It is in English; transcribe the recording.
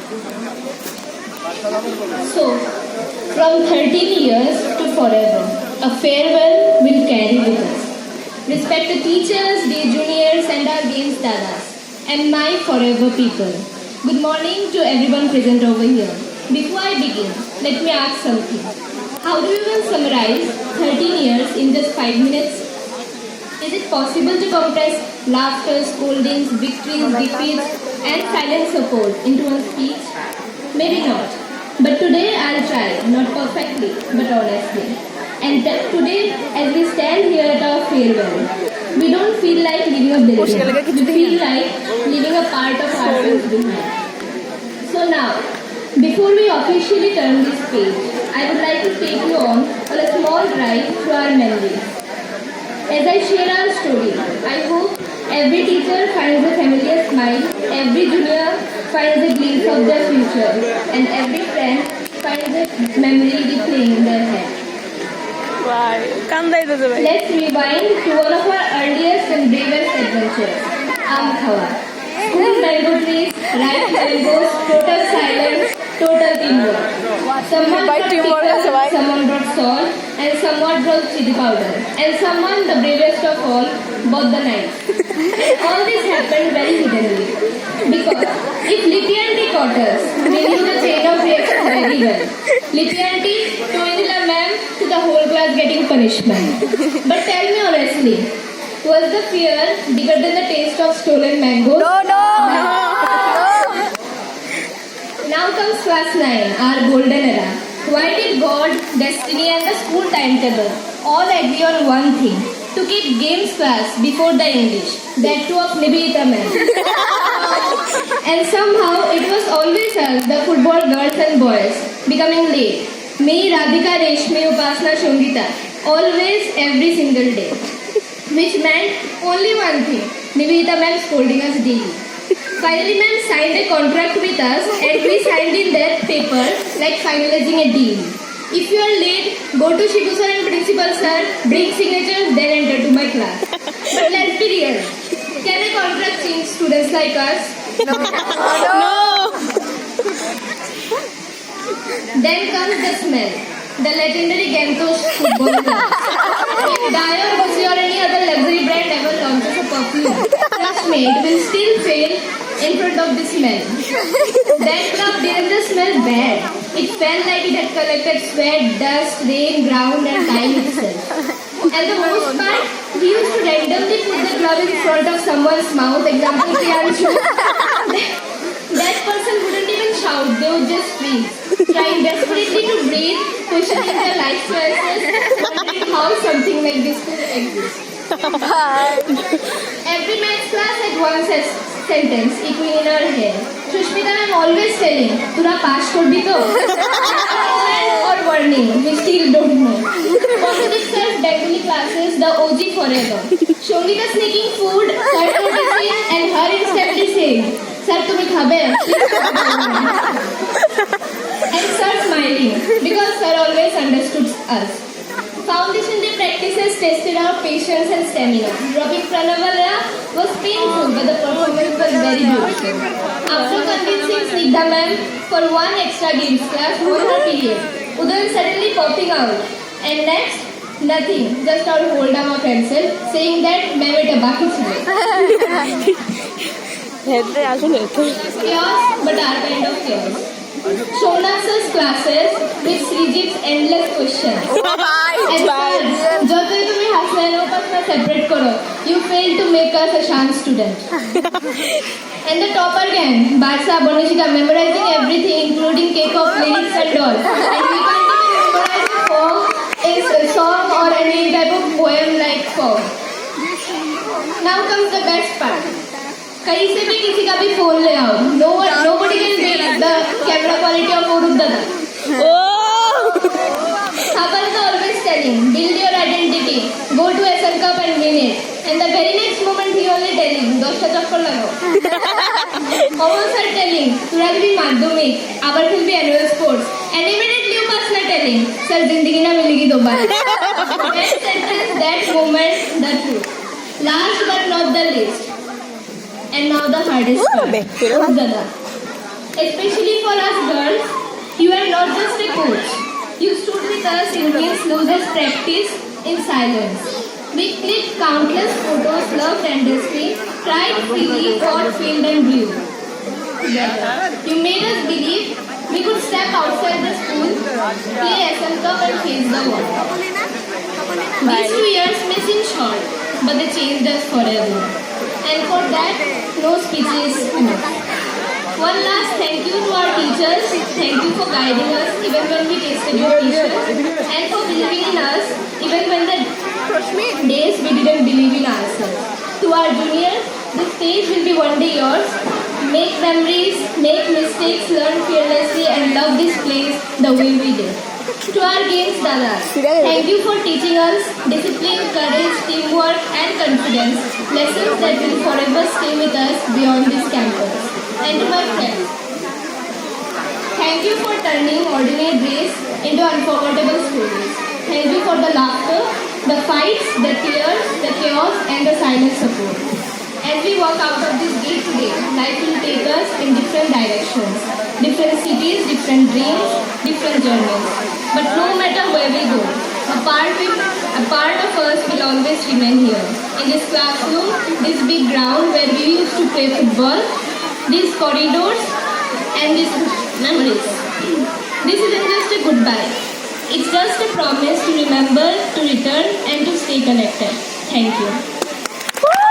So, from 13 years to forever, a farewell will carry with us. Respect the teachers, dear juniors, and our games dadas, and my forever people. Good morning to everyone present over here. Before I begin, let me ask something. How do you even summarize 13 years in just 5 minutes? Is it possible to compress laughter, scoldings, victories, defeats, and silent support into one speech? Maybe not. But today I'll try, not perfectly, but honestly. And today, as we stand here at our farewell, we don't feel like leaving a building. We feel like leaving a part of ourselves behind. So now, before we officially turn this page, I would like to take you on a small drive through our memories. As I share our story, I hope every teacher finds a familiar smile, every junior finds a glimpse of their future, and every friend finds a memory replaying in their head. Let's rewind to one of our earliest and bravest adventures, Amkhawa. School mango trees, ripe mangoes, total silence, total teamwork. Someone brought pickle, someone brought salt, and someone brought chili powder. And someone, the bravest of all, bought the knife. All this happened very hiddenly. Because if Lippy Auntie caught us, we knew the chain of reaction very well. Lippy Auntie, to Indila ma'am, to the whole class getting punishment. But tell me honestly, was the fear bigger than the taste of stolen mangoes? No. Now comes class 9, our golden era. Why did God, destiny and the school timetable all agree on one thing? To keep games class before the English, that too of Nivedita ma'am. And somehow it was always us, the football girls and boys, becoming late. Me, Radhika, Reshmi, Upasna, Shongita, always every single day. Which meant only one thing, Nivedita ma'am scolding us daily. Finally, ma'am signed a contract with us and we signed in that paper like finalizing a deal. If you are late, go to Shibu sir and principal sir, bring signatures, then enter to my class. But let's be real. Can a contract change students like us? No. Then comes the smell. The legendary Gentosh football club. If Dior, Gucci or any other luxury brand ever launches a perfume, trust me, it will still fail in front of the smell. That club didn't just smell bad. It felt like it had collected sweat, dust, rain, ground and time itself. And the most part, we used to randomly put the club in front of someone's mouth, example Priyanshu. That person wouldn't even shout, they would just freeze, trying desperately to breathe, questioning their life choices, wondering how something like this could exist. Every maths class had one sentence echoing in our head. Sushmita ma'am always telling, "Tura pass korbi to?" Or warning, we still don't know. Composites sir daily classes, the OG forever. Shongita sneaking food, sir noticing, and her instantly saying, "Sir, tumi khabe?" And sir smiling, because sir always understood us. Foundation day practices tested our patience and stamina. Dropping Pranavala was painful, but the performance was very beautiful. After convincing Snigdha ma'am for one extra games class for her period, Udan suddenly popping out. And next, nothing, just our hold arm of pencil, saying that ma'am it baki chile. Chaos, but our kind of chaos. Shonas's classes with Srijit's endless questions. And sir, जो तो तुम्हें हंसने पर मैं separate करो. You failed to make us a shan student. And the topper gang, Barsa, Bonishika, memorizing everything, including cake of lyrics and all. And we can't even memorize a song or any type of poem like song. Now comes the best part. कहीं से भी किसी का भी phone ले आओ. Nobody can beat the camera quality of Uruk Dada. Thapan is always telling, build your identity, go to SN Cup and win it. And the very next moment he only telling, doshta chakkar lagao. Almost are telling, तुरा भी माध्यमिक, abar will be annual sports. And immediately Upasna telling, sir जिंदगी ना मिलेगी दोबारा. Best sentence, that moment, the truth. Last but not the least. And now the hardest part. Dada. Especially for us girls, you are not just a coach. You stood with us in wins losers practice in silence. We clicked countless photos, loved endlessly, cried freely, fought, failed and blew. Together. You made us believe we could step outside the school, play SL Cup and face the world. These 2 years may seem short, but they changed us forever. And for that, no speech is enough. One last thank you to our teachers. Thank you for guiding us even when we tasted your teachers, and for believing in us even when the days we didn't believe in ourselves. To our juniors, the stage will be one day yours. Make memories, make mistakes, learn fearlessly and love this place the way we did. To our games dadas, thank you for teaching us discipline, courage, teamwork and confidence, lessons that will forever stay with us beyond this campus. And to my friends, thank you for turning ordinary days into unforgettable stories. Thank you for the laughter, the fights, the tears, the chaos and the silent support. As we walk out of this gate today, life will take us in different directions, different cities, different dreams, different journeys. But no matter where we go, a part of us will always remain here. In this classroom, this big ground where we used to play football, these corridors and these memories. This isn't just a goodbye. It's just a promise to remember, to return and to stay connected. Thank you.